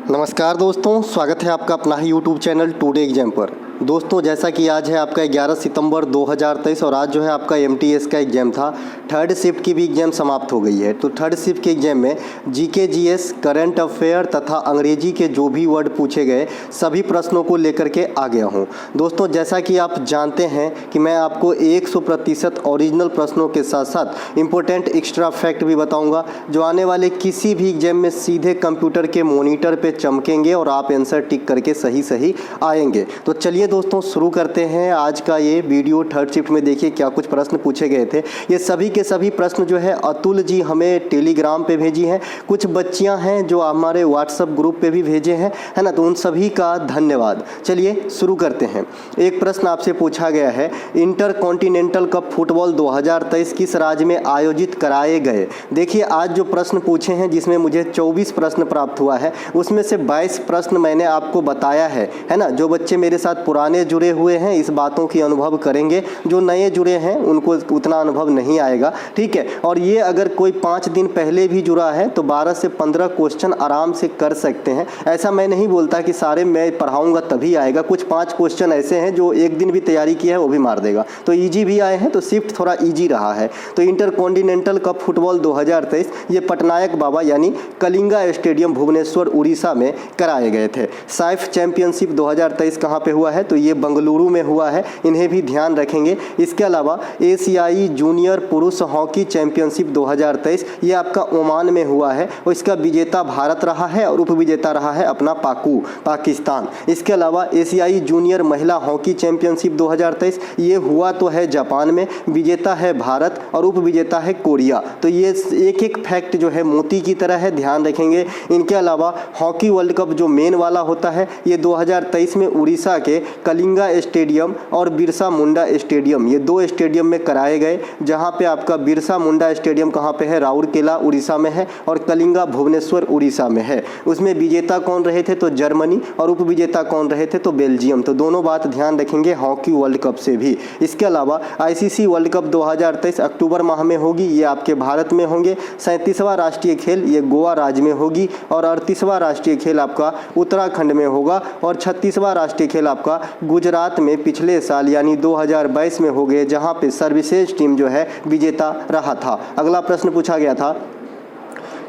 नमस्कार दोस्तों, स्वागत है आपका अपना ही यूट्यूब चैनल टुडे एग्जाम पर। दोस्तों जैसा कि आज है आपका 11 सितंबर 2023 और आज जो है आपका एमटीएस का एग्ज़ाम था। थर्ड शिफ्ट की भी एग्ज़ाम समाप्त हो गई है। तो थर्ड शिफ्ट के एग्ज़ाम में जीके जीएस, करंट अफेयर तथा अंग्रेजी के जो भी वर्ड पूछे गए सभी प्रश्नों को लेकर के आ गया हूँ। दोस्तों जैसा कि आप जानते हैं कि मैं आपको 100% ओरिजिनल प्रश्नों के साथ साथ इम्पोर्टेंट एक्स्ट्रा फैक्ट भी बताऊँगा जो आने वाले किसी भी एग्ज़ाम में सीधे कंप्यूटर के मॉनिटर पे चमकेंगे और आप आंसर टिक करके सही आएंगे। तो चलिए दोस्तों शुरू करते हैं आज का ये वीडियो। थर्ड शिफ्ट में देखिए क्या कुछ प्रश्न पूछे गए थे। ये सभी के सभी प्रश्न जो है अतुल जी हमें टेलीग्राम पे भेजी हैं। कुछ बच्चियां हैं जो हमारे व्हाट्सएप ग्रुप पे भी भेजे हैं, है ना। तो उन सभी का धन्यवाद। चलिए शुरू करते हैं। एक प्रश्न आपसे पूछा गया है, इंटर कॉन्टिनेंटल कप फुटबॉल 2023 किस राज्य में आयोजित कराए गए। देखिए आज जो प्रश्न पूछे हैं जिसमें मुझे 24 प्रश्न प्राप्त हुआ है उसमें से 22 प्रश्न मैंने आपको बताया है ना। जो बच्चे मेरे साथ पुराने जुड़े हुए हैं इस बातों की अनुभव करेंगे, जो नए जुड़े हैं उनको उतना अनुभव नहीं आएगा, ठीक है। और ये अगर कोई 5 दिन पहले भी जुड़ा है तो 12 से 15 क्वेश्चन आराम से कर सकते हैं। ऐसा मैं नहीं बोलता कि सारे मैं पढ़ाऊंगा तभी आएगा। कुछ 5 क्वेश्चन ऐसे हैं जो एक दिन भी तैयारी किया है वो भी मार देगा। तो ईजी भी आए हैं, तो शिफ्ट थोड़ा ईजी रहा है। तो इंटर कॉन्टिनेंटल कप फुटबॉल 2023 ये पटनायक बाबा यानी कलिंगा स्टेडियम भुवनेश्वर उड़ीसा में कराए गए थे। साइफ चैंपियनशिप 2023 कहाँ पे हुआ है, तो ये बंगलुरु में हुआ है, इन्हें भी ध्यान रखेंगे। इसके अलावा एशियाई जूनियर पुरुष हॉकी चैंपियनशिप 2023 ये आपका ओमान में हुआ है और इसका विजेता भारत रहा है और उपविजेता रहा है अपना पाकिस्तान। इसके अलावा एशियाई जूनियर महिला हॉकी चैंपियनशिप 2023 ये हुआ तो है जापान में, विजेता है भारत और उपविजेता है कोरिया। तो ये एक एक फैक्ट जो है मोती की तरह है, ध्यान रखेंगे। इनके अलावा हॉकी वर्ल्ड कप जो मेन वाला होता है ये 2023 में उड़ीसा के कलिंगा स्टेडियम और बिरसा मुंडा स्टेडियम ये 2 स्टेडियम में कराए गए। जहां पे आपका बिरसा मुंडा स्टेडियम कहां पे है, राउरकेला उड़ीसा में है और कलिंगा भुवनेश्वर उड़ीसा में है। उसमें विजेता कौन रहे थे, तो जर्मनी और उपविजेता कौन रहे थे, तो बेल्जियम। तो दोनों बात ध्यान रखेंगे हॉकी वर्ल्ड कप से भी। इसके अलावा आईसीसी वर्ल्ड कप 2023 अक्टूबर माह में होगी, ये आपके भारत में होंगे। 37वां राष्ट्रीय खेल ये गोवा राज्य में होगी और 38वां राष्ट्रीय खेल आपका उत्तराखंड में होगा और 36वां राष्ट्रीय खेल आपका गुजरात में पिछले साल यानी 2022 में हो गए, जहां पे सर्विसेज टीम जो है विजेता रहा था। अगला प्रश्न पूछा गया था,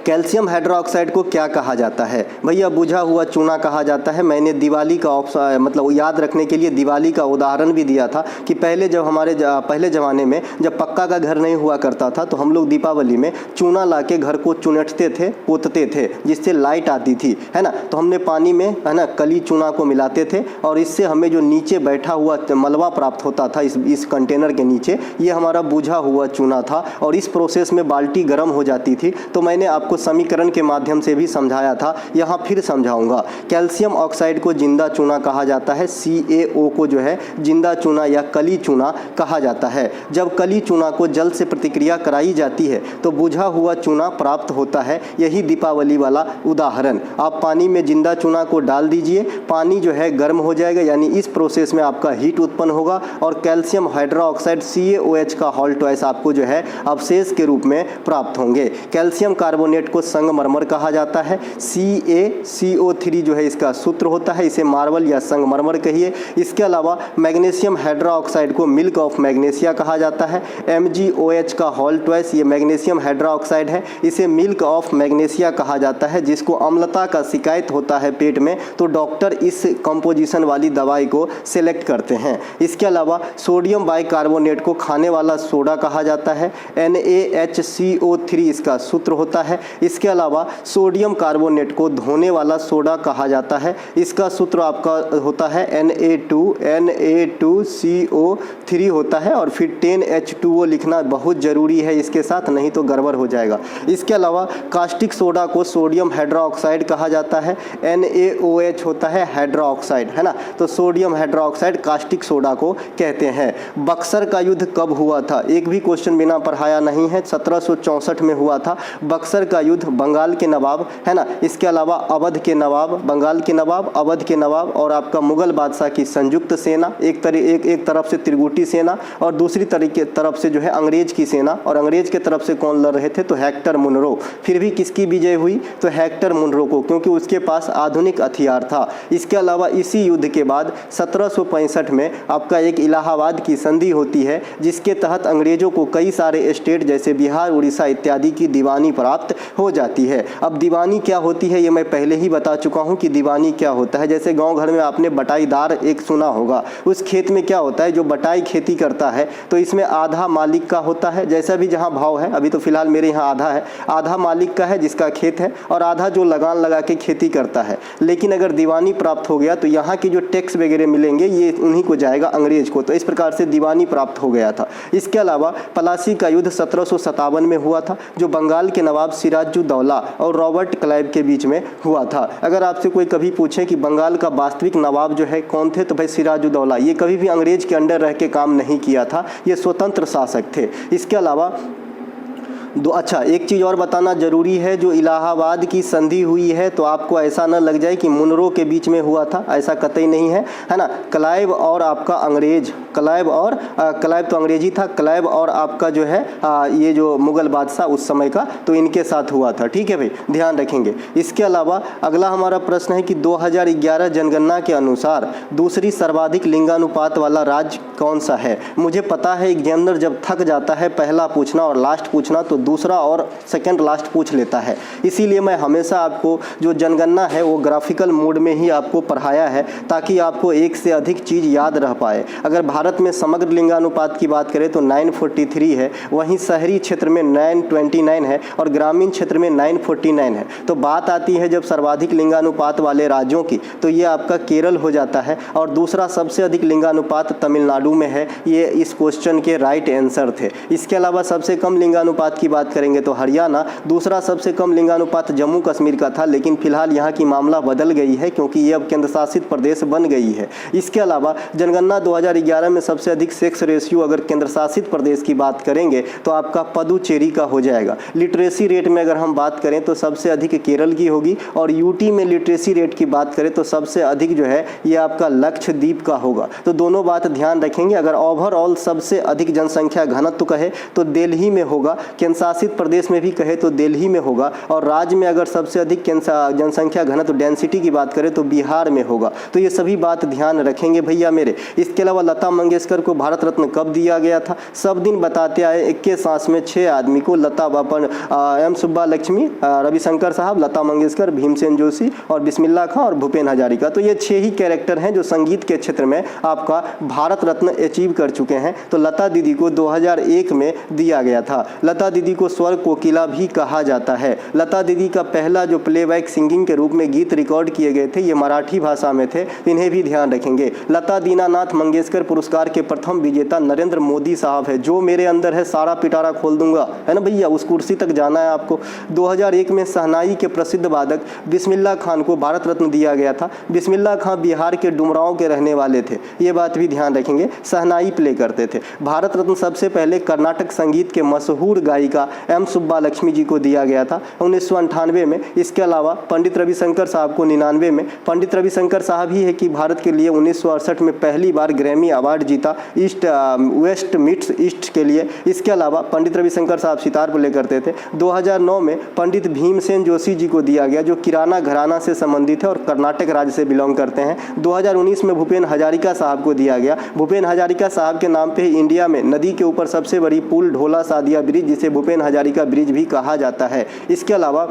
कैल्शियम हाइड्रोक्साइड को क्या कहा जाता है। भैया बुझा हुआ चूना कहा जाता है। मैंने दिवाली का मतलब याद रखने के लिए दिवाली का उदाहरण भी दिया था कि पहले जब हमारे पहले ज़माने में जब पक्का का घर नहीं हुआ करता था तो हम लोग दीपावली में चूना ला के घर को चुनटते थे, पोतते थे, जिससे लाइट आती थी, है ना। तो हमने पानी में, है ना, कली चूना को मिलाते थे और इससे हमें जो नीचे बैठा हुआ मलबा प्राप्त होता था इस कंटेनर के नीचे, ये हमारा बुझा हुआ चूना था। और इस प्रोसेस में बाल्टी गर्म हो जाती थी। तो मैंने आपको समीकरण के माध्यम से भी समझाया था, यहाँ फिर समझाऊंगा। कैल्शियम ऑक्साइड को जिंदा चूना कहा जाता है। CaO को जो है जिंदा चूना या कली चूना कहा जाता है। जब कली चूना को जल से प्रतिक्रिया कराई जाती है तो बुझा हुआ चूना प्राप्त होता है। यही दीपावली वाला उदाहरण। आप पानी में जिंदा चूना को डाल दीजिए, पानी जो है गर्म हो जाएगा, यानी इस प्रोसेस में आपका हीट उत्पन्न होगा और कैल्शियम हाइड्रोक्साइड CaOH का हॉल ट्वाइस आपको जो है अवशेष के रूप में प्राप्त होंगे। कैल्शियम कार्बोनेट को संगमरमर कहा जाता है। CaCO3 जो है इसका सूत्र होता है, इसे मार्बल या संगमरमर कहिए। इसके अलावा मैग्नीशियम हाइड्रोक्साइड को मिल्क ऑफ मैग्नीशिया कहा जाता है। MgOH का हॉल ट्वाइस ये मैग्नीशियम हाइड्रोक्साइड है, इसे मिल्क ऑफ मैग्नीशिया कहा जाता है। जिसको अम्लता का शिकायत होता है पेट में तो डॉक्टर इस कंपोजिशन वाली दवाई को सिलेक्ट करते हैं। इसके अलावा सोडियम बाइकार्बोनेट को खाने वाला सोडा कहा जाता है। NaHCO3 इसका सूत्र होता है। इसके अलावा सोडियम कार्बोनेट को धोने वाला सोडा कहा जाता है। इसका सूत्र आपका होता है Na2CO3 होता है और फिर 10H2O लिखना बहुत ज़रूरी है इसके साथ, नहीं तो गड़बड़ हो जाएगा। इसके अलावा कास्टिक सोडा को सोडियम हाइड्रोक्साइड कहा जाता है। NaOH होता है हाइड्रोक्साइड, है ना। तो सोडियम हाइड्रोक्साइड कास्टिक सोडा को कहते हैं। बक्सर का युद्ध कब हुआ था, एक भी क्वेश्चन बिना पढ़ाया नहीं है। 1764 में हुआ था। बक्सर का युद्ध, बंगाल के नवाब, है ना, इसके अलावा अवध के नवाब, बंगाल के नवाब, अवध के नवाब और आपका मुगल बादशाह की संयुक्त सेना, एक तरफ से त्रिगुटी सेना और दूसरी तरफ से जो है अंग्रेज की सेना। और अंग्रेज के तरफ से कौन लड़ रहे थे? तो हेक्टर मुनरो। फिर भी किसकी विजय हुई? तो हेक्टर मुनरो को, क्योंकि उसके पास आधुनिक हथियार था। इसके अलावा इसी युद्ध के बाद 1765 में आपका एक इलाहाबाद की संधि होती है, जिसके तहत अंग्रेजों को कई सारे स्टेट जैसे बिहार, उड़ीसा इत्यादि की दीवानी प्राप्त हो जाती है। अब दीवानी क्या होती है ये मैं पहले ही बता चुका हूँ कि दीवानी क्या होता है। जैसे गांव घर में आपने बटाईदार एक सुना होगा, उस खेत में क्या होता है, जो बटाई खेती करता है तो इसमें आधा मालिक का होता है, जैसा भी जहाँ भाव है, अभी तो फिलहाल मेरे यहाँ आधा है, आधा मालिक का है जिसका खेत है और आधा जो लगान लगा के खेती करता है। लेकिन अगर दीवानी प्राप्त हो गया तो यहाँ की जो टैक्स वगैरह मिलेंगे ये उन्हीं को जाएगा, अंग्रेज को। तो इस प्रकार से दीवानी प्राप्त हो गया था। इसके अलावा पलासी का युद्ध 1757 में हुआ था, जो बंगाल के नवाब सिराजुद्दौला और रॉबर्ट क्लाइव के बीच में हुआ था। अगर आपसे कोई कभी पूछे कि बंगाल का वास्तविक नवाब जो है कौन थे, तो भाई सिराजुद्दौला। ये कभी भी अंग्रेज के अंडर रह के काम नहीं किया था, ये स्वतंत्र शासक थे। इसके अलावा अच्छा एक चीज़ और बताना जरूरी है, जो इलाहाबाद की संधि हुई है तो आपको ऐसा न लग जाए कि मुनरो के बीच में हुआ था, ऐसा कतई नहीं है, है ना। क्लाइव और आपका अंग्रेज, क्लाइव तो अंग्रेजी था, क्लाइव और आपका जो है ये जो मुगल बादशाह उस समय का, तो इनके साथ हुआ था। ठीक है भाई, ध्यान रखेंगे। इसके अलावा अगला हमारा प्रश्न है कि 2011 जनगणना के अनुसार दूसरी सर्वाधिक लिंगानुपात वाला राज्य कौन सा है? मुझे पता है एग्जामिनर जब थक जाता है पहला पूछना और लास्ट पूछना तो दूसरा और सेकंड लास्ट पूछ लेता है, इसीलिए मैं हमेशा आपको जो जनगणना है वो ग्राफिकल मोड में ही आपको पढ़ाया है, ताकि आपको एक से अधिक चीज़ याद रह पाए। अगर भारत में समग्र लिंगानुपात की बात करें तो 943 है, वहीं शहरी क्षेत्र में 929 है और ग्रामीण क्षेत्र में 949 है। तो बात आती है जब सर्वाधिक लिंगानुपात वाले राज्यों की, तो ये आपका केरल हो जाता है और दूसरा सबसे अधिक लिंगानुपात तमिलनाडु में है। ये इस क्वेश्चन के राइट आंसर थे। इसके अलावा सबसे कम लिंगानुपात की बात करेंगे तो हरियाणा, दूसरा सबसे कम लिंगानुपात जम्मू कश्मीर का था, लेकिन फिलहाल यहाँ की मामला बदल गई है क्योंकि ये अब केंद्र शासित प्रदेश बन गई है। इसके अलावा जनगणना 2011 में सबसे अधिक सेक्स रेशियो अगर केंद्र शासित प्रदेश की बात करेंगे तो आपका पुदुचेरी का हो जाएगा। लिटरेसी रेट में अगर हम बात करें तो सबसे अधिक केरल की होगी और यूटी में लिटरेसी रेट की बात करें तो सबसे अधिक जो है ये आपका लक्षद्वीप का होगा। तो दोनों बात ध्यान रखेंगे। अगर ओवरऑल सबसे अधिक जनसंख्या घनत्व कहे तो दिल्ली में होगा, केंद्र शासित प्रदेश में भी कहे तो दिल्ली में होगा, और राज्य में अगर सबसे अधिक जनसंख्या घनत्व डेंसिटी की बात करें तो बिहार में होगा। तो ये सभी बात ध्यान रखेंगे भैया मेरे। इसके अलावा लता मंगेशकर को भारत रत्न कब दिया गया था? सब दिन बताते आए, 21 सांस में 6 आदमी को, लता बापन, एम सुब्बालक्ष्मी, रविशंकर साहब, लता मंगेशकर, भीमसेन जोशी और बिस्मिल्लाह खां और भूपेन हजारिका। तो ये 6 ही कैरेक्टर हैं जो संगीत के क्षेत्र में आपका भारत रत्न अचीव कर चुके हैं। तो लता दीदी को 2001 में दिया गया था। लता दीदी को स्वर कोकिला भी कहा जाता है। लता दीदी का पहला जो प्लेबैक सिंगिंग के रूप में गीत रिकॉर्ड किए गए थे ये मराठी भाषा में थे, इन्हें भी ध्यान रखेंगे। लता दीनानाथ मंगेशकर पुरस्कार के प्रथम विजेता नरेंद्र मोदी साहब है। जो मेरे अंदर है सारा पिटारा खोल दूंगा, है ना भैया, उस कुर्सी तक जाना है आपको। 2001 में शहनाई के प्रसिद्ध वादक बिस्मिल्लाह खान को भारत रत्न दिया गया था। बिस्मिल्लाह खान बिहार के डुमरांव के रहने वाले थे, ये बात भी ध्यान रखेंगे, शहनाई प्ले करते थे। भारत रत्न सबसे पहले कर्नाटक संगीत के मशहूर गायिका एम सुब्बालक्ष्मी जी को दिया गया था 1998 में। इसके अलावा पंडित रविशंकर साहब को 99 में। पंडित रविशंकर साहब ही है कि भारत के लिए 1968 में पहली बार ग्रैमी अवार्ड जीता वेस्ट मीट्स ईस्ट के लिए। इसके अलावा पंडित रविशंकर साहब सितार प्ले करते थे। 2009 में पंडित भीमसेन जोशी जी को दिया गया जो किराना घराना से संबंधित है और कर्नाटक राज्य से बिलोंग करते हैं। 2019 में भूपेन हजारिका साहब को दिया गया। भूपेन हजारिका साहब के नाम पे ही इंडिया में नदी के ऊपर सबसे बड़ी पुल ढोला सादिया ब्रिज, जिसे भूपेन हजारिका ब्रिज भी कहा जाता है। इसके अलावा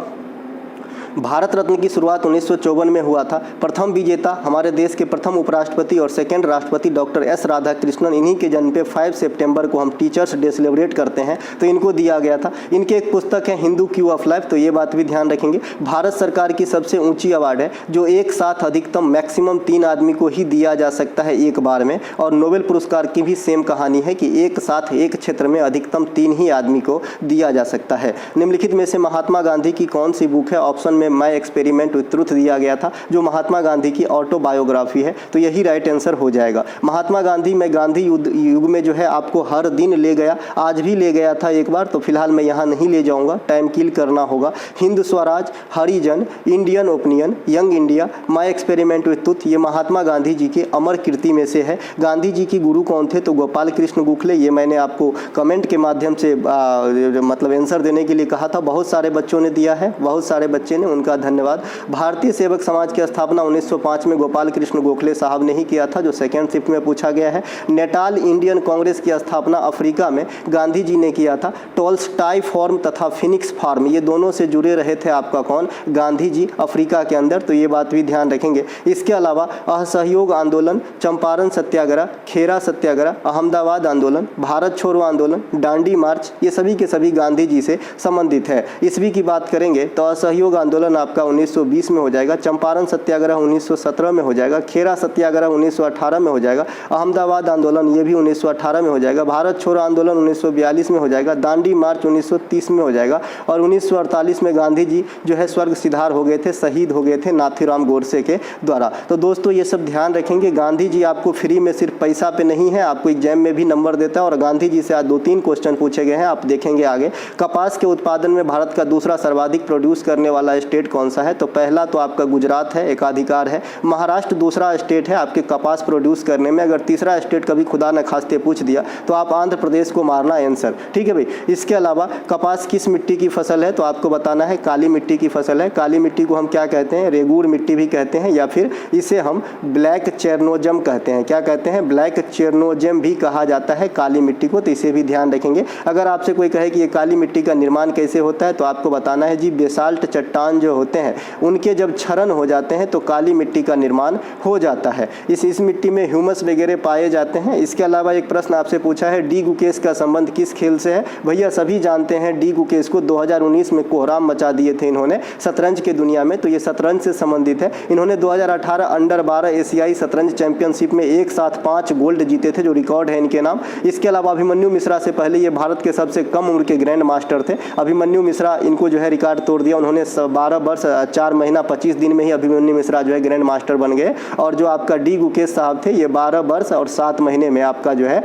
भारत रत्न की शुरुआत 1954 में हुआ था। प्रथम विजेता हमारे देश के प्रथम उपराष्ट्रपति और सेकंड राष्ट्रपति डॉक्टर एस राधाकृष्णन, इन्हीं के जन्म पे 5 सितंबर को हम टीचर्स डे सेलिब्रेट करते हैं, तो इनको दिया गया था। इनके एक पुस्तक है हिंदू क्यू ऑफ लाइफ, तो ये बात भी ध्यान रखेंगे। भारत सरकार की सबसे ऊंची अवार्ड है जो एक साथ अधिकतम मैक्सिमम 3 आदमी को ही दिया जा सकता है एक बार में, और नोबेल पुरस्कार की भी सेम कहानी है कि एक साथ एक क्षेत्र में अधिकतम 3 ही आदमी को दिया जा सकता है। निम्नलिखित में से महात्मा गांधी की कौन सी बुक है? ऑप्शन में माय एक्सपेरिमेंट विथ ट्रुथ दिया गया था, जो महात्मा गांधी की ऑटोबायोग्राफी है। तो यही राइट आंसर हो जाएगा। महात्मा गांधी मैं गांधी युग में जो है आपको हर दिन ले गया, आज भी ले गया था एक बार, तो फिलहाल मैं यहाँ नहीं ले जाऊँगा, टाइम किल करना होगा। Hind Swaraj, Harijan, Indian Opinion, Young India, My Experiment with Truth, ये महात्मा गांधी जी के अमर कीर्ति में से है। गांधी जी की गुरु कौन थे? तो गोपाल कृष्ण गोखले। ये मैंने आपको कमेंट के माध्यम से मतलब आंसर देने के लिए कहा था, बहुत सारे बच्चों ने दिया है, बहुत सारे बच्चे ने, उनका धन्यवाद। भारतीय सेवक समाज की स्थापना 1905 में गोपाल कृष्ण गोखले साहब ने ही किया था, जो सेकेंड शिफ्ट में पूछा गया है। नेटाल इंडियन कांग्रेस की स्थापना अफ्रीका में गांधी जी ने किया था। टॉल्स्टाई फार्म तथा फिनिक्स फार्म, ये दोनों से जुड़े रहे थे आपका कौन? गांधी जी, अफ्रीका के अंदर। तो ये बात भी ध्यान रखेंगे। इसके अलावा असहयोग आंदोलन, चंपारण सत्याग्रह, खेरा सत्याग्रह, अहमदाबाद आंदोलन, भारत छोड़ो आंदोलन, डांडी मार्च, ये सभी के सभी गांधी जी से संबंधित है। ईस्वी की बात करेंगे तो असहयोग आंदोलन आपका 1920 में हो जाएगा, चंपारण सत्याग्रह 1917 में हो जाएगा, खेरा सत्याग्रह 1918 में हो जाएगा, अहमदाबाद आंदोलन ये भी 1918 में हो जाएगा, भारत छोड़ो आंदोलन 1942 में हो जाएगा, दांडी मार्च 1930 में हो जाएगा, और 1948 में गांधी जी जो है स्वर्ग सिधार हो गए थे, शहीद हो गए थे नाथूराम गोडसे के द्वारा। तो दोस्तों ये सब ध्यान रखेंगे। गांधी जी आपको फ्री में सिर्फ पैसा पे नहीं है, आपको एग्जाम में भी नंबर देता है। और गांधी जी से आज 2-3 क्वेश्चन पूछे गए हैं, आप देखेंगे आगे। कपास के उत्पादन में भारत का दूसरा सर्वाधिक प्रोड्यूस करने वाला स्टेट कौन सा है? तो पहला तो आपका गुजरात है, एकाधिकार है। महाराष्ट्र दूसरा स्टेट है आपके कपास प्रोड्यूस करने में। अगर तीसरा स्टेट कभी खुदा न खास्ते पूछ दिया तो आप आंध्र प्रदेश को मारना आंसर, ठीक है भाई। इसके अलावा कपास किस मिट्टी की फसल है? तो आपको बताना है काली मिट्टी की फसल है। काली मिट्टी को हम क्या कहते हैं? रेगूर मिट्टी भी कहते हैं, या फिर इसे हम ब्लैक चेरनोजम कहते हैं। क्या कहते हैं? ब्लैक चेरनोजम भी कहा जाता है काली मिट्टी को। तो इसे भी ध्यान रखेंगे। अगर आपसे कोई कहे कि ये काली मिट्टी का निर्माण कैसे होता है, तो आपको बताना है जी बेसाल्ट चट्टान जो होते हैं उनके जब क्षरण हो जाते हैं तो काली मिट्टी का निर्माण हो जाता है। इस मिट्टी में ह्यूमस वगैरह पाए जाते हैं। इसके अलावा एक प्रश्न आपसे पूछा है डी गुकेश का संबंध किस खेल से है? भैया सभी जानते हैं डी गुकेश को 2019 में कोहराम मचा दिए थे इन्होंने शतरंज के दुनिया में, तो ये शतरंज से संबंधित है। इन्होंने 2018 अंडर 12 एशियाई शतरंज चैंपियनशिप में एक साथ 5 गोल्ड जीते थे, जो रिकॉर्ड है इनके नाम। इसके अलावा अभिमन्यु मिश्रा से पहले ये भारत के सबसे कम उम्र के ग्रैंड मास्टर थे। अभिमन्यु मिश्रा इनको जो है रिकॉर्ड तोड़ दिया। उन्होंने 12 वर्ष 4 महीना 25 दिन में ही अभिमन्यु मिश्रा जो है ग्रैंड मास्टर बन गए। और जो आपका डी गुकेश साहब थे ये 12 वर्ष और 7 महीने में आपका जो है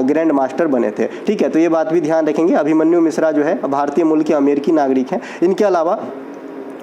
ग्रैंड मास्टर बने थे, ठीक है। तो ये बात भी ध्यान रखेंगे। अभिमन्यु मिश्रा जो है भारतीय मूल के अमेरिकी नागरिक हैं। इनके अलावा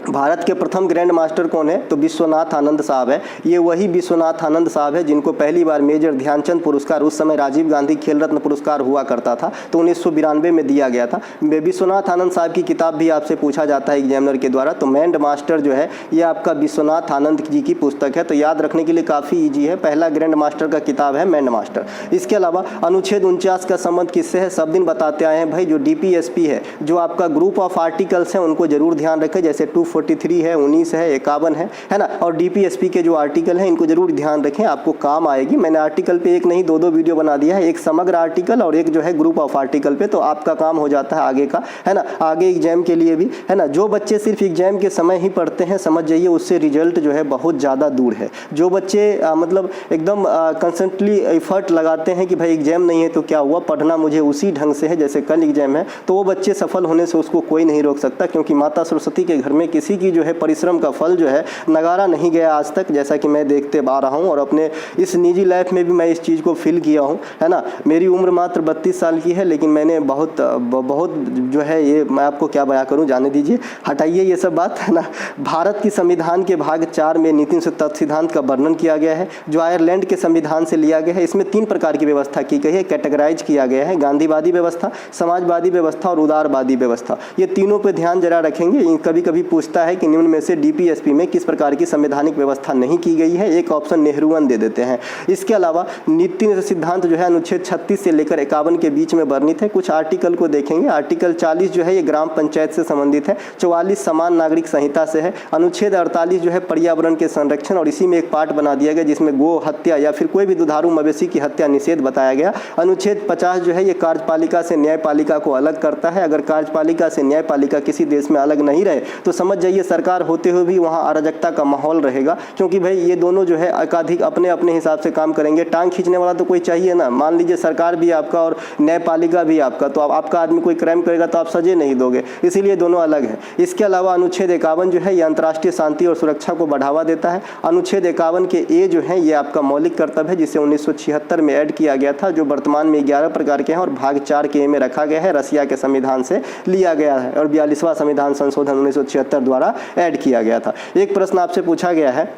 भारत के प्रथम ग्रैंड मास्टर कौन है? तो विश्वनाथ आनंद साहब है। ये वही विश्वनाथ आनंद साहब है जिनको पहली बार मेजर ध्यानचंद पुरस्कार, उस समय राजीव गांधी खेल रत्न पुरस्कार हुआ करता था, तो 1992 में दिया गया था। विश्वनाथ आनंद साहब की किताब भी आपसे पूछा जाता है एग्जामिनर के द्वारा। तो मैंड मास्टर जो है ये आपका विश्वनाथ आनंद जी की पुस्तक है, तो याद रखने के लिए काफ़ी ईजी है। पहला ग्रैंड मास्टर का किताब है मैंड मास्टर। इसके अलावा अनुच्छेद 49 का संबंध किससे है? सब दिन बताते आए हैं भाई, जो DPSP है, जो आपका ग्रुप ऑफ आर्टिकल्स हैं उनको जरूर ध्यान रखें। जैसे 243 है, 19 है, 51 है ना। और DPSP के जो आर्टिकल हैं इनको जरूर ध्यान रखें, आपको काम आएगी। मैंने आर्टिकल पे एक नहीं 2 वीडियो बना दिया है, एक समग्र आर्टिकल और एक जो है ग्रुप ऑफ आर्टिकल पे, तो आपका काम हो जाता है आगे का, है ना, आगे एग्जाम के लिए भी, है ना। जो बच्चे सिर्फ एग्जाम के समय ही पढ़ते हैं, समझ जाइए उससे रिजल्ट जो है बहुत ज़्यादा दूर है। जो बच्चे मतलब एकदम कंसंटली एफर्ट लगाते हैं कि भाई एग्जाम नहीं है तो क्या हुआ, पढ़ना मुझे उसी ढंग से है जैसे कल एग्जाम है, तो वो बच्चे सफल होने से उसको कोई नहीं रोक सकता, क्योंकि माता सरस्वती के घर में किसी की जो है परिश्रम का फल जो है नगारा नहीं गया आज तक, जैसा कि मैं देखते आ रहा हूँ। और अपने इस निजी लाइफ में भी मैं इस चीज़ को फील किया हूँ, है ना। मेरी उम्र मात्र 32 साल की है, लेकिन मैंने बहुत जो है, ये मैं आपको क्या बयां करूँ, जाने दीजिए, हटाइए ये सब बात, है ना। भारत की संविधान के भाग 4 में नीति तत्व सिद्धांत का वर्णन किया गया है, जो आयरलैंड के संविधान से लिया गया है। इसमें 3 प्रकार की व्यवस्था की गई है, कैटेगराइज किया गया है, गांधीवादी व्यवस्था, समाजवादी व्यवस्था और उदारवादी व्यवस्था। ये तीनों पे ध्यान जरा रखेंगे। कभी कभी पूछता है कि निम्न में से DPSP में किस प्रकार की संवैधानिक व्यवस्था नहीं की गई है, एक ऑप्शन नेहरूवन दे देते हैं। इसके अलावा नीति सिद्धांत जो है अनुच्छेद 36 से लेकर 51 के बीच में वर्णित है। कुछ आर्टिकल को देखेंगे। आर्टिकल 40 जो है ये ग्राम पंचायत से संबंधित है, 44 समान नागरिक संहिता से है, अनुच्छेद 48 जो है पर्यावरण के संरक्षण, और इसी में एक पार्ट बना दिया गया जिसमें गो हत्या या फिर कोई भी दुधारू मवेशी की हत्या निषेध बताया गया। अनुच्छेद 50 जो है ये कार्यपालिका से न्यायपालिका को अलग करता है। अगर कार्यपालिका से न्यायपालिका किसी देश में अलग नहीं रहे तो समझ जाइए सरकार होते हुए भी वहाँ अराजकता का माहौल रहेगा, क्योंकि भाई ये दोनों जो है एकाधिक अपने अपने हिसाब से काम करेंगे। टांग खींचने वाला तो कोई चाहिए ना। मान लीजिए सरकार भी आपका और न्यायपालिका भी आपका, तो आपका आदमी कोई क्राइम करेगा तो आप सजे नहीं दोगे, इसीलिए दोनों अलग है। इसके अलावा अनुच्छेद 51 जो है ये अंतर्राष्ट्रीय शांति और सुरक्षा को बढ़ावा देता है। अनुच्छेद 51 के ए जो है ये आपका मौलिक कर्तव्य है, जिसे 1976 में ऐड किया गया था, जो वर्तमान में 11 प्रकार के हैं और भाग 4 के ए में रखा गया है, रसिया के संविधान से लिया गया है और 42वां संविधान संशोधन 1976 द्वारा ऐड किया गया था। एक प्रश्न आपसे पूछा गया है,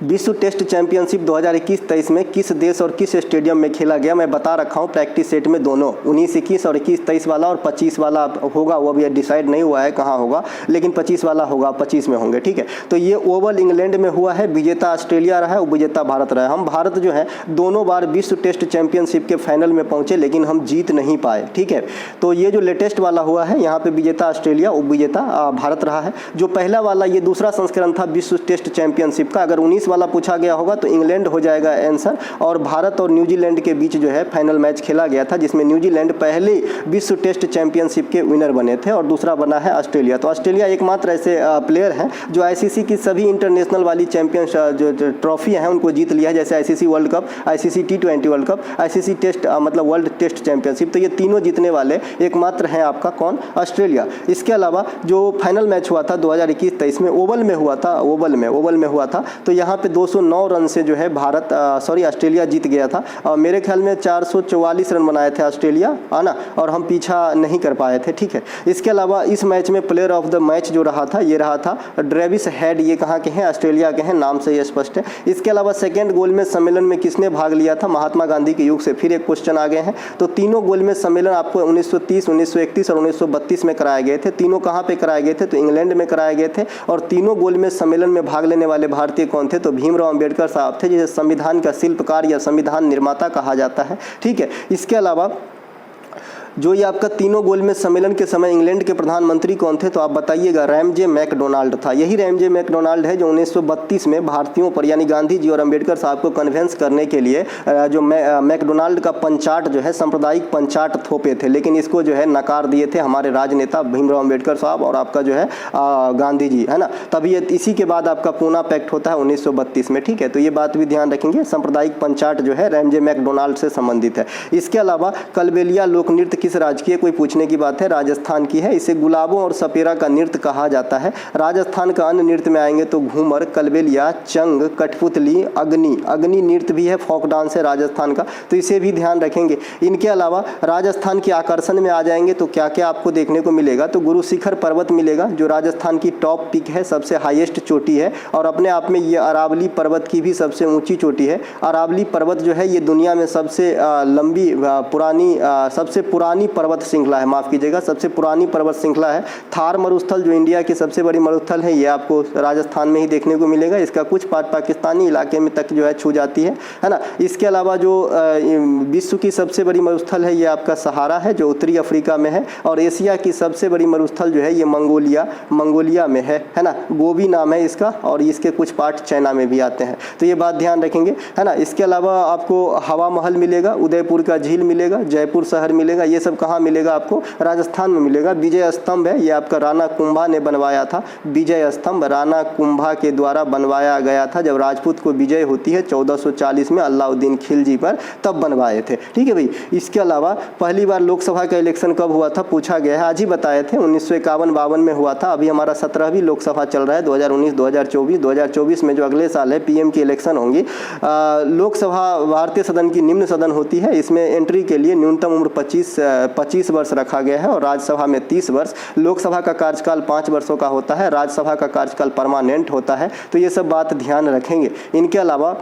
विश्व टेस्ट चैंपियनशिप 2021-23 में किस देश और किस स्टेडियम में खेला गया? मैं बता रखा हूँ प्रैक्टिस सेट में दोनों 19-21 और 21-23 वाला और 25 वाला होगा, वो अभी डिसाइड नहीं हुआ है कहाँ होगा, लेकिन 25 वाला होगा, 25 में होंगे, ठीक है। तो ये ओवल इंग्लैंड में हुआ है, विजेता ऑस्ट्रेलिया रहा है, उपविजेता भारत रहा है। हम भारत जो है दोनों बार विश्व टेस्ट चैंपियनशिप के फाइनल में पहुँचे, लेकिन हम जीत नहीं पाए, ठीक है। तो ये जो लेटेस्ट वाला हुआ है यहाँ पे विजेता ऑस्ट्रेलिया, उपविजेता भारत रहा है। जो पहला वाला ये दूसरा संस्करण था विश्व टेस्ट चैंपियनशिप का, अगर 19 वाला पूछा गया होगा तो इंग्लैंड हो जाएगा आंसर, और भारत और न्यूजीलैंड के बीच जो है फाइनल मैच खेला गया था, जिसमें न्यूजीलैंड पहले विश्व टेस्ट चैंपियनशिप के विनर बने थे और दूसरा बना है ऑस्ट्रेलिया। तो ऑस्ट्रेलिया एकमात्र ऐसे प्लेयर हैं जो आईसीसी की सभी इंटरनेशनल वाली चैंपियंस जो ट्रॉफी हैं उनको जीत लिया है, जैसे ICC world cup, ICC T20 world cup, ICC test मतलब वर्ल्ड टेस्ट चैंपियनशिप। तो ये तीनों जीतने वाले एकमात्र हैं आपका कौन? ऑस्ट्रेलिया। इसके अलावा जो फाइनल मैच हुआ था 2021-23 में ओवल में हुआ था, ओवल में हुआ था, तो यहाँ पे 209 रन से जो है ऑस्ट्रेलिया जीत गया था। और मेरे ख्याल में 444 रन बनाए थे ऑस्ट्रेलिया, है ना, और हम पीछा नहीं कर पाए थे, ठीक है। इसके अलावा इस मैच में प्लेयर ऑफ द मैच जो रहा था ये रहा था ट्रेविस हेड, ये कहाँ के हैं? ऑस्ट्रेलिया के हैं, नाम से ये स्पष्ट है। इसके अलावा सेकेंड गोलमेज सम्मेलन में किसने भाग लिया था? महात्मा गांधी के युग से फिर एक क्वेश्चन आ गए हैं। तो तीनों गोलमेज सम्मेलन आपको 1930, 1931 और 1932 में कराए गए थे। तीनों कहाँ पे कराए गए थे? तो इंग्लैंड में कराए गए थे। और तीनों गोलमेज सम्मेलन में भाग लेने वाले भारतीय कौन थे? तो भीमराव अंबेडकर साहब थे, जिसे संविधान का शिल्पकार या संविधान निर्माता कहा जाता है, ठीक है। इसके अलावा जो ये आपका तीनों गोलमेज सम्मेलन के समय इंग्लैंड के प्रधानमंत्री कौन थे? तो आप बताइएगा, रैमजे मैकडोनाल्ड था। यही रैमजे मैकडोनाल्ड है जो 1932 में भारतीयों पर यानी गांधी जी और अंबेडकर साहब को कन्वेंस करने के लिए जो मैकडोनाल्ड का पंचाट जो है सांप्रदायिक पंचाट थोपे थे, लेकिन इसको जो है नकार दिए थे हमारे राजनेता भीमराव अंबेडकर साहब और आपका जो है गांधी जी, है ना। तभी इसी के बाद आपका पूना पैक्ट होता है 1932 में, ठीक है। तो ये बात भी ध्यान रखेंगे, सांप्रदायिक पंचाट जो है रैमजे मैकडोनाल्ड से संबंधित है। इसके अलावा कलबेलिया लोक नृत्य किस राज्य की है? कोई पूछने की बात है, राजस्थान की है। इसे गुलाबों और सपेरा का नृत्य कहा जाता है। राजस्थान का अन्य नृत्य में आएंगे तो घूमर, कलबेलिया, चंग, कठपुतली, अग्नि नृत्य भी है, फोक डांस है राजस्थान का, तो इसे भी ध्यान रखेंगे। इनके अलावा राजस्थान के आकर्षण में आ जाएंगे तो क्या क्या आपको देखने को मिलेगा? तो गुरु शिखर पर्वत मिलेगा, जो राजस्थान की टॉप पिक है, सबसे हाईएस्ट चोटी है, और अपने आप में ये अरावली पर्वत की भी सबसे ऊंची चोटी है। अरावली पर्वत जो है ये दुनिया में सबसे लंबी सबसे पुरानी पर्वत श्रृंखला है, माफ कीजिएगा, सबसे पुरानी पर्वत श्रृंखला है। थार मरुस्थल जो इंडिया की सबसे बड़ी मरुस्थल है, ये आपको राजस्थान में ही देखने को मिलेगा। इसका कुछ पार्ट पाकिस्तानी इलाके में तक जो है छू जाती है ना। इसके अलावा जो विश्व की सबसे बड़ी मरुस्थल है ये आपका सहारा है, जो उत्तरी अफ्रीका में है। और एशिया की सबसे बड़ी मरुस्थल जो है ये मंगोलिया में है ना। गोबी नाम है इसका, और इसके कुछ पार्ट चाइना में भी आते हैं, तो ये बात ध्यान रखेंगे, है ना। इसके अलावा आपको हवा महल मिलेगा, उदयपुर का झील मिलेगा, जयपुर शहर मिलेगा। ये सब कहाँ मिलेगा? आपको राजस्थान में मिलेगा। विजय स्तंभ है, ये आपका राणा कुंभा ने बनवाया था। विजय स्तंभ राणा कुंभा के द्वारा बनवाया गया था, जब राजपूत को विजय होती है 1440 में अलाउद्दीन खिलजी पर, तब बनवाए थे, ठीक है भाई। इसके अलावा पहली बार लोकसभा का इलेक्शन कब हुआ था? पूछा गया है, आज ही बताए थे, 1951-52 में हुआ था। अभी हमारा 17वीं लोकसभा चल रहा है, 2019-2024 में जो अगले साल है पीएम की इलेक्शन होंगी। लोकसभा भारतीय सदन की निम्न सदन होती है, इसमें एंट्री के लिए न्यूनतम उम्र 25 वर्ष रखा गया है, और राज्यसभा में 30 वर्ष। लोकसभा का कार्यकाल 5 वर्षों का होता है, राज्यसभा का कार्यकाल परमानेंट होता है, तो ये सब बात ध्यान रखेंगे। इनके अलावा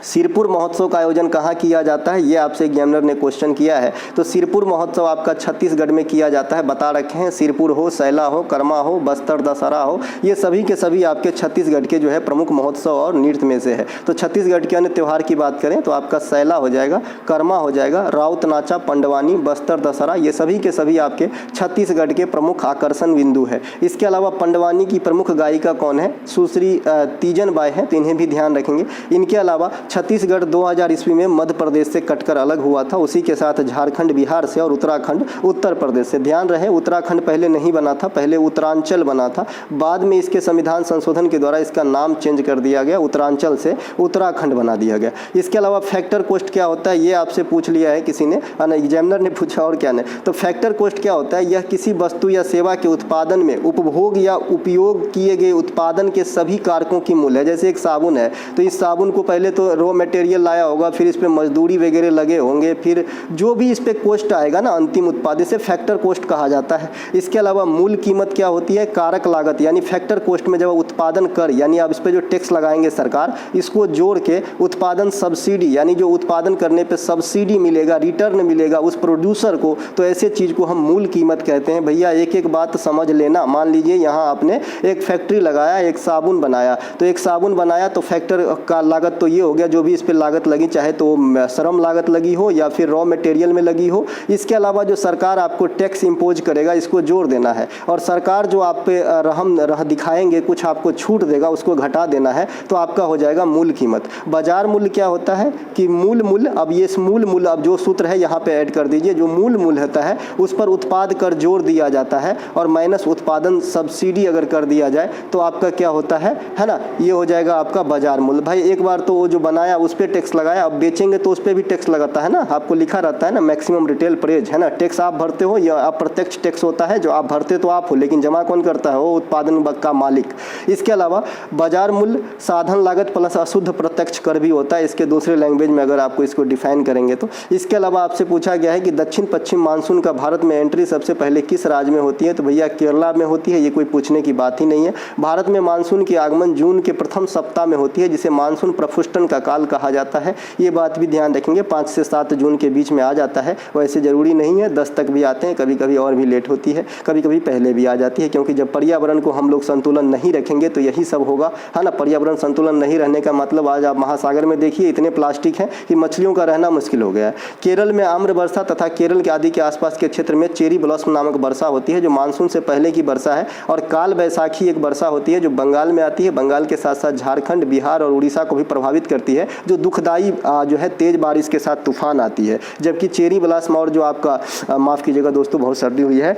सिरपुर महोत्सव का आयोजन कहाँ किया जाता है? ये आपसे एग्जामिनर ने क्वेश्चन किया है। तो सिरपुर महोत्सव आपका छत्तीसगढ़ में किया जाता है, बता रखे हैं। सिरपुर हो, सैला हो, कर्मा हो, बस्तर दशहरा हो, ये सभी के सभी आपके छत्तीसगढ़ के जो है प्रमुख महोत्सव और नृत्य में से है। तो छत्तीसगढ़ के अन्य त्यौहार की बात करें तो आपका सैला हो जाएगा, कर्मा हो जाएगा, राउत नाचा, पंडवानी, बस्तर दशहरा, ये सभी के सभी आपके छत्तीसगढ़ के प्रमुख आकर्षण बिंदु है। इसके अलावा पंडवानी की प्रमुख गायिका कौन है? सुश्री तीजन बाई है, तो इन्हें भी ध्यान रखेंगे। इनके अलावा छत्तीसगढ़ 2000 ईस्वी में मध्य प्रदेश से कटकर अलग हुआ था। उसी के साथ झारखंड बिहार से और उत्तराखंड उत्तर प्रदेश से। ध्यान रहे उत्तराखंड पहले नहीं बना था, पहले उत्तरांचल बना था। बाद में इसके संविधान संशोधन के द्वारा इसका नाम चेंज कर दिया गया, उत्तरांचल से उत्तराखंड बना दिया गया। इसके अलावा फैक्टर कॉस्ट क्या होता है ये आपसे पूछ लिया है किसी ने, एग्जामिनर ने पूछा और क्या नहीं। तो फैक्टर कॉस्ट क्या होता है? यह किसी वस्तु या सेवा के उत्पादन में उपभोग या उपयोग किए गए उत्पादन के सभी कारकों की मूल्य है। जैसे एक साबुन है तो इस साबुन को पहले तो रॉ मटेरियल लाया होगा, फिर इस पे मजदूरी वगैरह लगे होंगे, फिर जो भी इस पे कॉस्ट आएगा ना अंतिम उत्पाद, इसे फैक्टर कॉस्ट कहा जाता है। इसके अलावा मूल कीमत क्या होती है? कारक लागत। यानी फैक्टर कॉस्ट में जब उत्पादन कर यानी आप इस पे जो टैक्स लगाएंगे सरकार, इसको जोड़ के उत्पादन सब्सिडी यानी जो उत्पादन करने पे सब्सिडी मिलेगा, रिटर्न मिलेगा उस प्रोड्यूसर को, तो ऐसे चीज़ को हम मूल कीमत कहते हैं। भैया एक एक बात समझ लेना। मान लीजिए यहाँ आपने एक फैक्ट्री लगाया, एक साबुन बनाया, तो एक साबुन बनाया तो फैक्टर का लागत तो ये हो गया, जो भी इस पर लागत लगी, चाहे तो श्रम लागत लगी हो या फिर रॉ मटेरियल में लगी हो। इसके अलावा जो सरकार आपको टैक्स इम्पोज करेगा इसको जोड़ देना है, और सरकार जो आप पे रह दिखाएंगे, कुछ आपको छूट देगा, उसको घटा देना है, तो आपका हो जाएगा मूल कीमत। बाजार मूल्य क्या होता है कि मूल मूल्य, अब ये मूल मूल्य अब जो सूत्र है यहाँ पे ऐड कर दीजिए, जो मूल मूल्य होता है उस पर उत्पाद कर जोड़ दिया जाता है और माइनस उत्पादन सब्सिडी अगर कर दिया जाए तो आपका क्या होता है ना, ये हो जाएगा आपका बाजार मूल्य। भाई एक बार तो वो जो बनाया उस पर टैक्स लगाया, अब बेचेंगे तो उस पर भी टैक्स लगाता है ना, आपको लिखा रहता है ना मैक्सिमम रिटेल प्राइस, है ना। टैक्स आप भरते हो या अप्रत्यक्ष टैक्स होता है, जो आप भरते तो आप हो लेकिन जमा कौन करता है? वो उत्पादन का मालिक। इसके अलावा बाजार मूल्य साधन लागत प्लस अशुद्ध प्रत्यक्ष कर भी होता है, इसके दूसरे लैंग्वेज में अगर आपको इसको डिफाइन करेंगे तो। इसके अलावा आपसे पूछा गया है कि दक्षिण पश्चिम मानसून का भारत में एंट्री सबसे पहले किस राज्य में होती है? तो भैया केरला में होती है, ये कोई पूछने की बात ही नहीं है। भारत में मानसून की आगमन जून के प्रथम सप्ताह में होती है, जिसे मानसून प्रफुष्टन का काल कहा जाता है। ये बात भी ध्यान रखेंगे, 5 से 7 जून के बीच में आ जाता है। वैसे ज़रूरी नहीं है, 10 तक भी आते हैं, कभी कभी और भी लेट होती है, कभी कभी पहले भी आ जाती है, क्योंकि जब पर्यावरण को हम लोग संतुलन नहीं रखेंगे तो यही सब होगा, है ना। पर्यावरण संतुलन नहीं रहने का मतलब आज आप महासागर में देखिए इतने प्लास्टिक हैं कि मछलियों का रहना मुश्किल हो गया है। केरल में आम्र वर्षा तथा केरल के आदि के आसपास के क्षेत्र में चेरी ब्लॉसम नामक वर्षा होती है, जो मानसून से पहले की वर्षा है। और काल बैसाखी एक वर्षा होती है जो बंगाल में आती है, बंगाल के साथ साथ झारखंड, बिहार और उड़ीसा को भी प्रभावित करती है, जो दुखदाई जो है तेज बारिश के साथ तूफान आती है। जबकि चेरी ब्लॉसम और जो आपका माफ़ कीजिएगा दोस्तों बहुत सर्दी हुई है,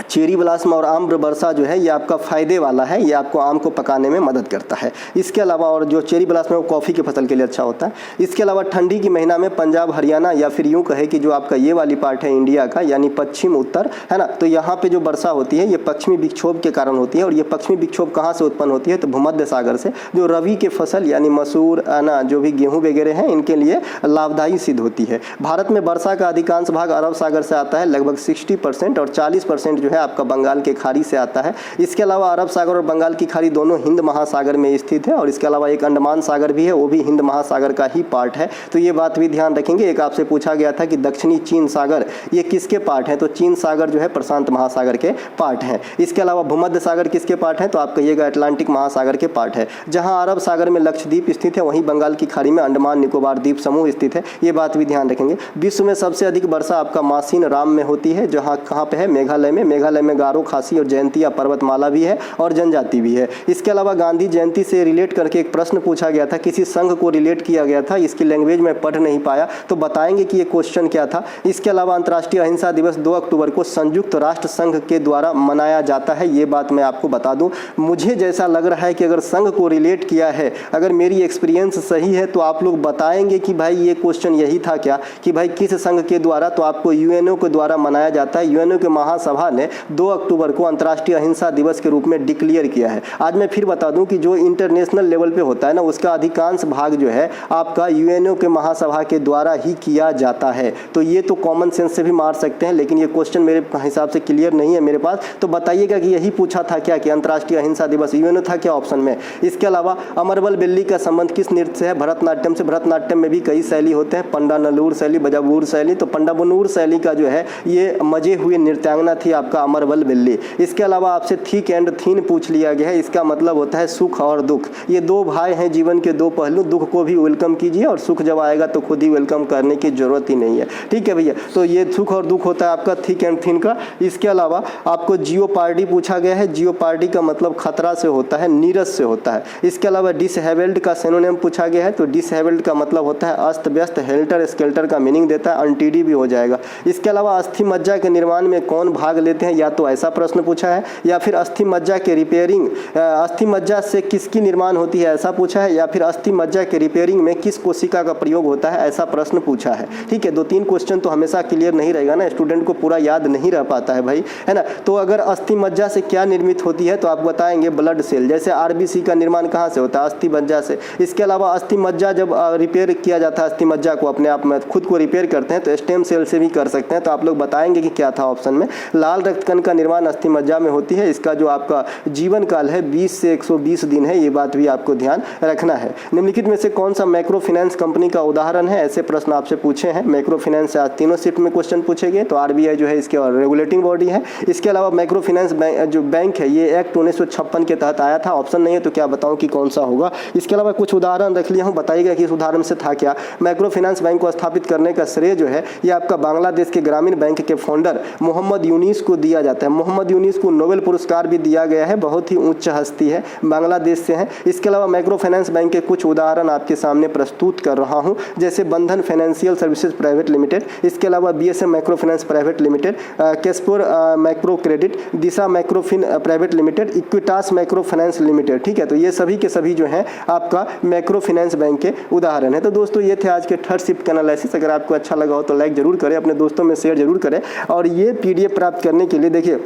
चेरी ब्लॉसम और आम्र वर्षा जो है ये आपका फ़ायदे वाला है, ये आपको आम को पकाने में मदद करता है। इसके अलावा और जो चेरी ब्लॉसम है वो कॉफ़ी की फसल के लिए अच्छा होता है। इसके अलावा ठंडी की महीना में पंजाब हरियाणा या फिर यूँ कहे कि जो आपका ये वाली पार्ट है इंडिया का, यानी पश्चिम उत्तर, है ना, तो यहाँ पे जो वर्षा होती है ये पश्चिमी विक्षोभ के कारण होती है। और ये पश्चिमी विक्षोभ कहाँ से उत्पन्न होती है? तो भूमध्य सागर से। जो रबी के फसल यानी मसूर, ना जो भी गेहूँ वगैरह हैं, इनके लिए लाभदायी सिद्ध होती है। भारत में वर्षा का अधिकांश भाग अरब सागर से आता है, लगभग 60%, और 40% जो है आपका बंगाल के खाड़ी से आता है। इसके अलावा अरब सागर और बंगाल की खाड़ी दोनों हिंद महासागर में स्थित है, और इसके अलावा एक अंडमान सागर भी है, वो भी हिंद महासागर का ही पार्ट है। तो ये बात भी ध्यान रखेंगे। एक आपसे पूछा गया था कि दक्षिणी चीन सागर ये किसके पार्ट है? तो चीन सागर जो है प्रशांत महासागर के पार्ट है। इसके अलावा भूमध्य सागर किसके पार्ट है? तो आप कहिएगा अटलांटिक महासागर के पार्ट है। जहाँ अरब सागर में लक्षद्वीप स्थित है, वहीं बंगाल की खाड़ी में अंडमान निकोबार द्वीप समूह स्थित है। ये बात भी ध्यान रखेंगे। विश्व में सबसे अधिक वर्षा आपका मासीन राम में होती है, जहाँ कहाँ पे है? मेघालय में। मेघालय में गारो, खासी और जयंतिया पर्वतमाला भी है और जनजाति भी है। इसके अलावा गांधी जयंती से रिलेट करके एक प्रश्न पूछा गया था, किसी संघ को रिलेट किया गया था, इसकी लैंग्वेज में पढ़ नहीं पाया तो बताएंगे कि ये क्वेश्चन क्या था। इसके अलावा अंतर्राष्ट्रीय अहिंसा दिवस 2 अक्टूबर को संयुक्त राष्ट्र संघ के द्वारा मनाया जाता है। ये बात मैं आपको बता दूं, मुझे जैसा लग रहा है कि अगर संघ को रिलेट किया है, अगर मेरी एक्सपीरियंस सही है तो आप लोग बताएंगे कि भाई ये क्वेश्चन यही था क्या, कि भाई किस संघ के द्वारा? तो आपको यूएनओ के द्वारा मनाया जाता है। यूएनओ के महासभा ने 2 अक्टूबर को अंतर्राष्ट्रीय अहिंसा दिवस के रूप में डिक्लेयर किया है। आज मैं फिर बता दूं कि जो इंटरनेशनल लेवल पे होता है ना, उसका अधिकांश भाग जो है आपका यूएनओ के महासभा के द्वारा ही किया जाता है। तो ये तो कॉमन सेंस से भी मार सकते हैं, लेकिन ये क्वेश्चन मेरे हिसाब से क्लियर नहीं है मेरे पास, तो बताइएगा कि यही पूछा था क्या कि अंतर्राष्ट्रीय अहिंसा दिवस यूएनओ था क्या ऑप्शन में? इसके अलावा अमरबल बिल्ली का संबंध किस नृत्य से है? भरतनाट्यम से। भरतनाट्यम में भी कई शैली होते हैं, पंडानलूर शैली, बजाबूर शैली। तो पंडाबनूर शैली का जो है ये मजे हुए नृत्यांगना थी आपका आपका अमरबल बिल्ली। इसके अलावा आपसे थिक एंड थीन पूछ लिया गया है, इसका मतलब होता है सुख और दुख। ये दो भाई हैं जीवन के दो पहलू, दुख को भी वेलकम कीजिए और सुख जब आएगा तो खुद ही वेलकम करने की जरूरत ही नहीं है। ठीक है भैया, तो ये सुख और दुख होता है आपका थिक एंड थीन का। इसके अलावा आपको जियोपार्डी पूछा गया है, जियोपार्डी का मतलब खतरा से होता है, नीरस से होता है। इसके अलावा डिसहेबल्ड का सिनोनिम पूछा गया है, तो डिसहेबल्ड का मतलब होता है अस्त व्यस्त, हेल्टर स्केल्टर का मीनिंग देता है, अनटीडी भी हो जाएगा। इसके अलावा अस्थि मज्जा के निर्माण में कौन भाग लेते हैं, या तो ऐसा प्रश्न पूछा है, या फिर अस्थि मज्जा के रिपेयरिंग, अस्थि मज्जा से किसकी निर्माण होती है ऐसा पूछा है, या फिर अस्थि मज्जा के रिपेयरिंग में किस कोशिका का प्रयोग होता है ऐसा प्रश्न पूछा है। ठीक है, 2-3 क्वेश्चन तो हमेशा क्लियर नहीं रहेगा ना, स्टूडेंट को पूरा याद नहीं रह पाता है भाई, है ना। तो अगर अस्थि मज्जा से क्या निर्मित होती है तो आप बताएंगे ब्लड सेल। जैसे आरबीसी का निर्माण कहाँ से होता है, अस्थि मज्जा से। इसके अलावा अस्थि मज्जा जब रिपेयर किया जाता है, अस्थि मज्जा को अपने आप में खुद को रिपेयर करते हैं तो स्टेम सेल से भी कर सकते हैं। तो आप लोग बताएंगे कि क्या था ऑप्शन में, लाल रक्तकण का निर्माण अस्थि मज्जा में होती है। इसका जो आपका जीवन काल है 20 से 120 दिन है, ये बात भी आपको ध्यान रखना है। निम्नलिखित में से कौन सा माइक्रो फाइनेंस कंपनी का उदाहरण है, ऐसे प्रश्न आपसे पूछे हैं। माइक्रो फाइनेंस से आज तीनों शिफ्ट में क्वेश्चन पूछे गए, तो आरबीआई जो है इसके रेगुलेटिंग बॉडी है। इसके अलावा माइक्रो फाइनेंस जो बैंक है ये एक्ट 1956 के तहत आया था। ऑप्शन नहीं है तो क्या बताऊं कि कौन सा होगा। इसके अलावा कुछ उदाहरण रख लिया हूं, बताइएगा कि इस उदाहरण से था क्या। माइक्रो फाइनेंस बैंक को स्थापित करने का श्रेय जो है ये आपका बांग्लादेश के ग्रामीण बैंक के फाउंडर मोहम्मद यूनिस को दिया जाता है। मोहम्मद यूनिस को नोबेल पुरस्कार भी दिया गया है, बहुत ही उच्च हस्ती है, बांग्लादेश से है। इसके अलावा माइक्रो फाइनेंस बैंक के कुछ उदाहरण आपके सामने प्रस्तुत कर रहा हूं, जैसे बंधन फाइनेंशियल सर्विसेज प्राइवेट लिमिटेड, इसके अलावा BSM micro finance private limited, Keshpur micro credit, Disha Microfin private limited, Equitas micro finance limited. ठीक है, तो ये सभी के सभी जो हैं आपका माइक्रो फाइनेंस बैंक के उदाहरण है। तो दोस्तों ये थे आज के थर्ड शिफ्ट का एनालिसिस। अगर आपको अच्छा लगा हो तो लाइक जरूर करें, अपने दोस्तों में शेयर जरूर करें। और ये पीडीएफ प्राप्त करने के लिए देखिए,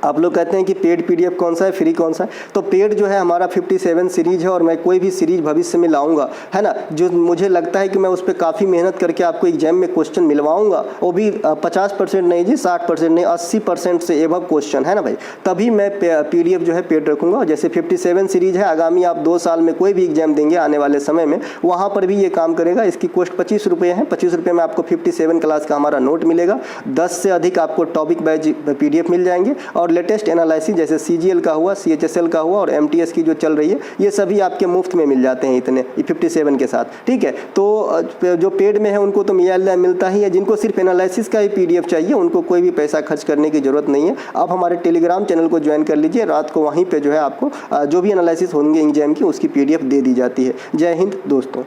आप लोग कहते हैं कि पेड पीडीएफ कौन सा है, फ्री कौन सा है, तो पेड जो है हमारा 57 सीरीज है और मैं कोई भी सीरीज भविष्य में लाऊंगा, है ना, जो मुझे लगता है कि मैं उस पर काफ़ी मेहनत करके आपको एग्जाम में क्वेश्चन मिलवाऊंगा, वो भी 50% नहीं जी, 60% नहीं, 80% से एबव क्वेश्चन, है ना भाई, तभी मैं पीडीएफ जो है पेड रखूंगा। जैसे 57 सीरीज है, आगामी आप 2 साल में कोई भी एग्जाम देंगे आने वाले समय में, वहाँ पर भी ये काम करेगा। इसकी कॉस्ट 25 रुपये है। 25 रुपये में आपको 57 क्लास का हमारा नोट मिलेगा, 10 से अधिक आपको टॉपिक वाइज पीडीएफ मिल जाएंगे, और लेटेस्ट एनालिसिस जैसे सीजीएल का हुआ, सीएचएसएल का हुआ और एमटीएस की जो चल रही है, ये सभी आपके मुफ्त में मिल जाते हैं इतने 57 के साथ। ठीक है, तो जो पेड में है उनको तो मिलता ही है, जिनको सिर्फ एनालिसिस का ही पीडीएफ चाहिए उनको कोई भी पैसा खर्च करने की जरूरत नहीं है। आप हमारे टेलीग्राम चैनल को ज्वाइन कर लीजिए, रात को वहीं पर जो है आपको जो भी एनालिसिस होंगे एग्जाम की उसकी पीडीएफ दे दी जाती है। जय हिंद दोस्तों।